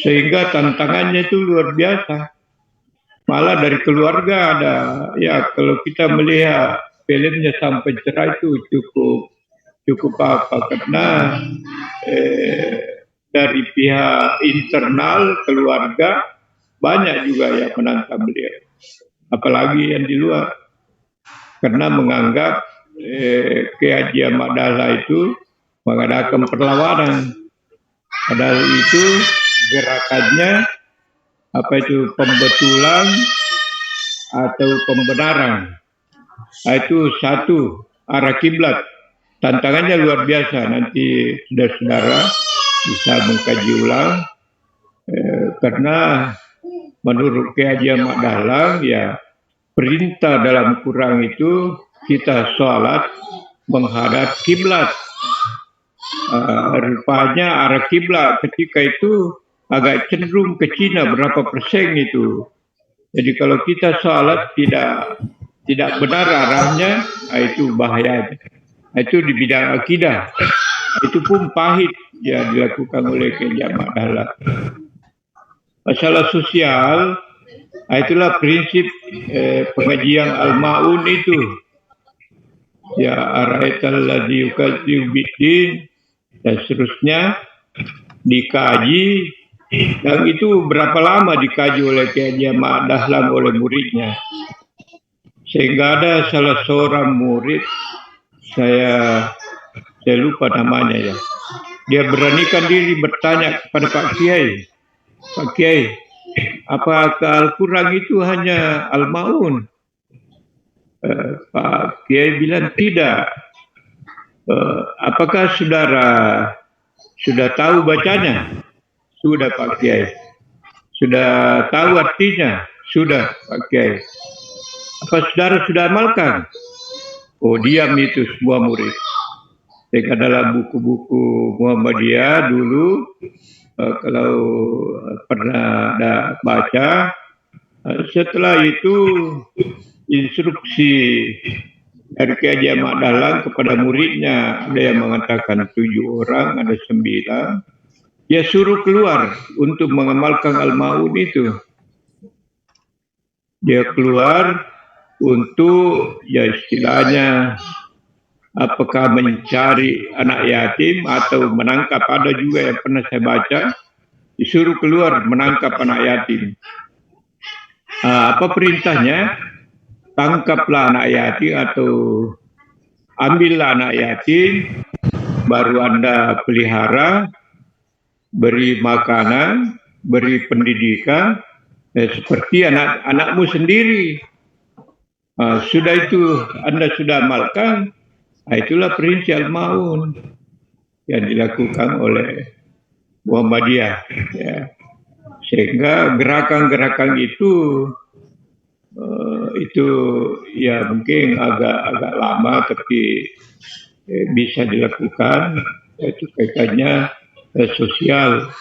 Sehingga tantangannya itu luar biasa. Malah dari keluarga ada, ya kalau kita melihat filmnya Sampai Cerai itu cukup cukup apa karena dari pihak internal keluarga banyak juga yang menantang beliau, apalagi yang di luar, karena menganggap Ki Haji Ahmad Dahlan itu mengadakan perlawanan, padahal itu gerakannya apa itu pembetulan atau pembenaran. Itu satu arah kiblat. Tantangannya luar biasa. Nanti saudara-saudara bisa mengkaji ulang karena menurut Ki Haji Ahmad Dahlan ya perintah dalam Quran itu kita sholat menghadap kiblat. Rupanya arah kiblat ketika itu agak cenderung ke Cina berapa persen itu. Jadi kalau kita sholat tidak benar arahnya, itu bahaya. Itu di bidang akidah. Itu pun pahit ya dilakukan oleh Ki Haji Ahmad Dahlan. Masalah sosial, itulah prinsip pengajian Al-Ma'un itu. Ya araital ladzi yukadzibu biddin dan seterusnya dikaji, dan itu berapa lama dikaji oleh Ki Haji Ahmad Dahlan oleh muridnya, sehingga ada salah seorang murid, saya lupa namanya ya, dia beranikan diri bertanya kepada Pak Kiai, apakah Al-Quran itu hanya Al-Ma'un? Pak Kiai bilang tidak. Apakah saudara sudah tahu bacanya? Sudah Pak Kiai. Sudah tahu artinya? Sudah Pak Kiai. Apa saudara sudah amalkan? Oh, diam itu semua murid. Sehingga dalam buku-buku Muhammadiyah dulu, kalau pernah ada baca, setelah itu instruksi dari Ki Haji Ahmad Dahlan kepada muridnya, ada yang mengatakan 7 orang, ada 9. Dia suruh keluar untuk mengamalkan Al-Ma'un itu. Dia keluar untuk, ya istilahnya, apakah mencari anak yatim atau menangkap. Ada juga yang pernah saya baca, disuruh keluar menangkap anak yatim. Apa perintahnya? Tangkaplah anak yatim atau ambillah anak yatim, baru Anda pelihara, beri makanan, beri pendidikan, seperti anak-anakmu sendiri. Sudah itu Anda sudah amalkan, itulah prinsip Al-Ma'un yang dilakukan oleh Muhammadiyah. Ya. Sehingga gerakan-gerakan itu ya mungkin agak lama, tapi bisa dilakukan. Itu kaitannya sosial,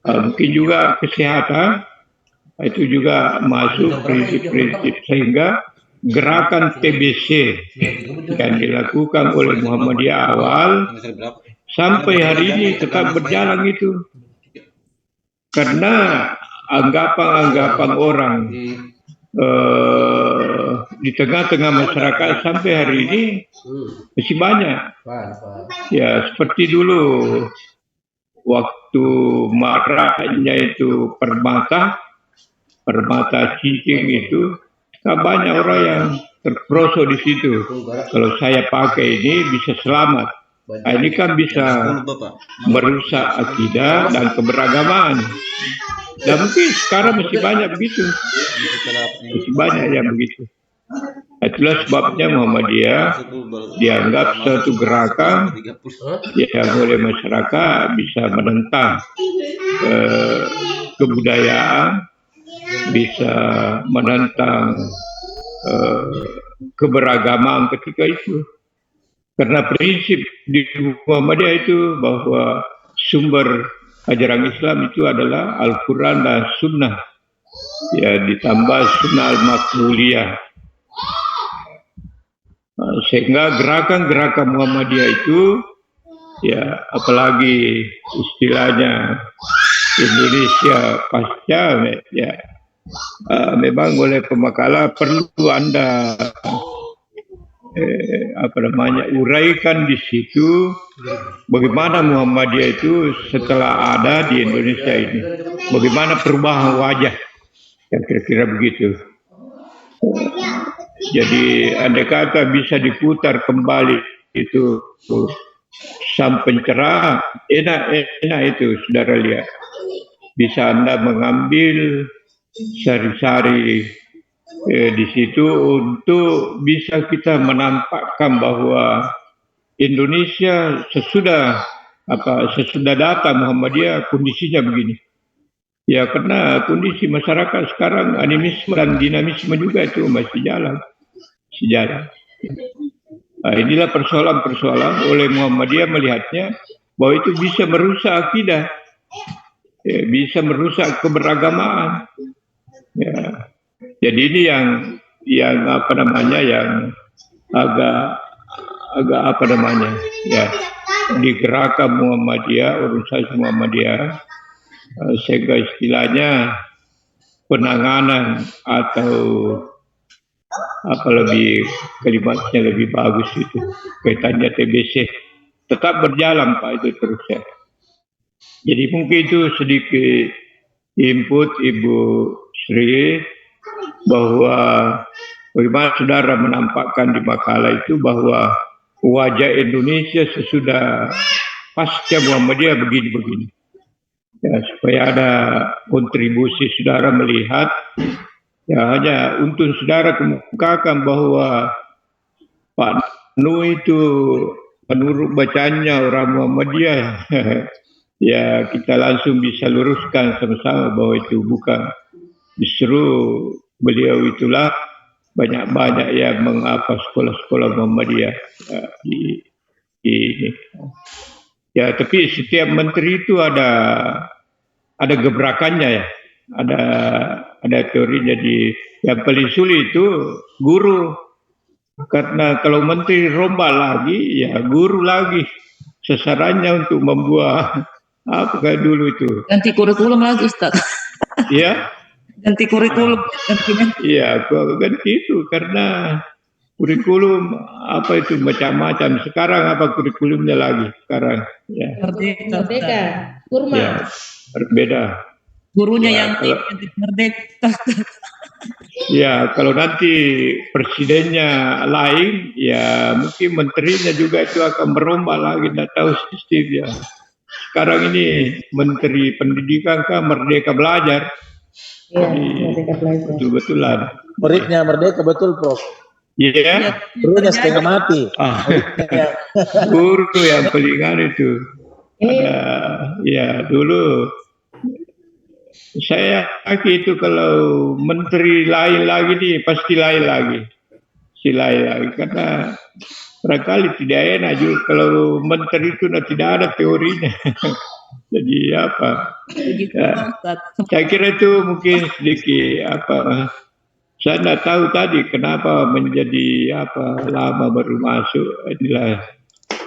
mungkin juga kesehatan, itu juga masuk prinsip-prinsip, sehingga gerakan TBC yang dilakukan oleh Muhammadiyah awal sampai hari ini tetap berjalan itu, karena anggapan-anggapan orang di tengah-tengah masyarakat sampai hari ini masih banyak. Ya seperti dulu waktu maraknya itu permata cicing itu, banyak orang yang terperosok di situ. Kalau saya pakai ini bisa selamat. Ini kan bisa merusak akidah dan keberagaman. Dan mungkin sekarang masih banyak begitu. Masih banyak yang begitu. Itulah sebabnya Muhammadiyah dianggap suatu gerakan yang oleh masyarakat bisa menentang kebudayaan, bisa menentang keberagaman ketika itu. Karena prinsip di Muhammadiyah itu bahwa sumber ajaran Islam itu adalah Al-Quran dan Sunnah, ya ditambah Sunnah Al-Maqbuliyah. Sehingga gerakan-gerakan Muhammadiyah itu, ya apalagi istilahnya Indonesia pasca ya memang oleh Pemakala perlu Anda uraikan di situ bagaimana Muhammadiyah itu setelah ada di Indonesia ini, bagaimana perubahan wajah, yang kira-kira begitu. Jadi andai kata bisa diputar kembali itu sang pencerah, enak itu saudara lihat. Bisa Anda mengambil sari-sari di situ untuk bisa kita menampakkan bahwa Indonesia sesudah datang Muhammadiyah kondisinya begini. Ya karena kondisi masyarakat sekarang animisme dan dinamisme juga itu masih jalan. Nah, inilah persoalan-persoalan oleh Muhammadiyah melihatnya bahwa itu bisa merusak akidah, bisa merusak keberagamaan. Ya. Jadi ini yang agak digerakkan Muhammadiyah, organisasi Muhammadiyah, sehingga istilahnya penanganan atau kalimatnya lebih bagus itu kaitannya TBC tetap berjalan Pak, itu terus ya. Jadi mungkin itu sedikit input Ibu Sri bahwa bagaimana saudara menampakkan di makalah itu bahwa wajah Indonesia sesudah pasca Muhammadiyah begini-begini. Ya, supaya ada kontribusi saudara melihat, ya hanya untuk saudara kemukakan bahwa Pak Nu itu menurut bacanya orang Muhammadiyah, ya kita langsung bisa luruskan sama-sama bahwa itu bukan. Justru beliau itulah banyak-banyak yang mengapa sekolah-sekolah Muhammadiyah di ini. Ya, tapi setiap menteri itu ada gebrakannya ya. Ada teori. Jadi yang paling sulit itu guru. Karena kalau menteri rombak lagi, ya guru lagi. Sasarannya untuk membuat apa kayak dulu itu. Ganti kurikulum lagi, Ustaz. Ya. Ganti kurikulum. Iya, ganti itu karena kurikulum apa itu macam-macam. Sekarang apa kurikulumnya lagi sekarang? Ya. Merdeka. Kurma. Ya, berbeda. Gurunya ya, yang merdeka. Ya, kalau nanti presidennya lain, ya mungkin menterinya juga itu akan berombak lagi, tidak tahu sistemnya. Sekarang ini Menteri Pendidikan kan Merdeka Belajar. Iya, Merdeka Belajar. Betul-betulan. Muridnya merdeka betul, Prof. Iya. Gurunya setengah mati. Guru yang paling itu. Ya dulu saya itu kalau menteri lain lagi nih pasti lain lagi. Karena barangkali tidak enak juga kalau menteri itu tidak ada teorinya. Jadi apa? Ya, saya kira itu mungkin sedikit saya tidak tahu tadi kenapa menjadi lama baru masuk, inilah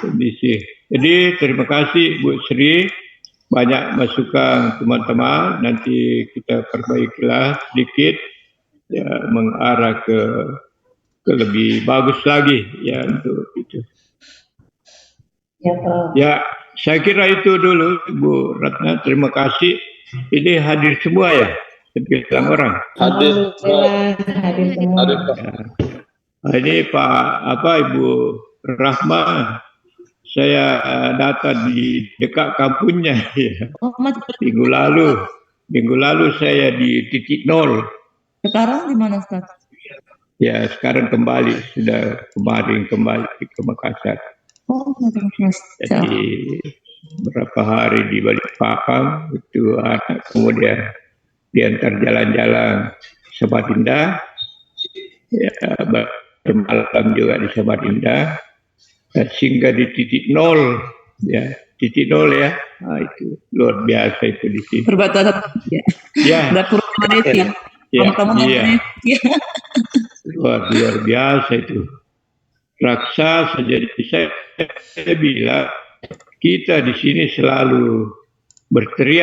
kondisi. Jadi terima kasih Bu Sri, banyak masukan teman-teman, nanti kita perbaikilah sedikit ya, mengarah ke lebih bagus lagi ya untuk itu. Ya, saya kira itu dulu Bu Ratna, terima kasih. Ini hadir semua ya? 9 orang. Hadir semua. Ya. Ini Ibu Rahma, saya data di dekat kampungnya ya. Minggu lalu saya di titik 0. Sekarang di mana, Ustaz? Ya, sekarang sudah kemarin kembali ke Makassar. Jadi berapa hari di Balikpapan itu anak, kemudian diantar jalan-jalan Samarinda, ya, bermalam juga di Samarinda, sehingga di titik 0 ya, titik 0 ya, itu luar biasa itu di sini. Perbatasan ya. Dapur Indonesia. Iya. Luar biasa itu. Raksasa. Jadi saya bilang kita di sini selalu berteriak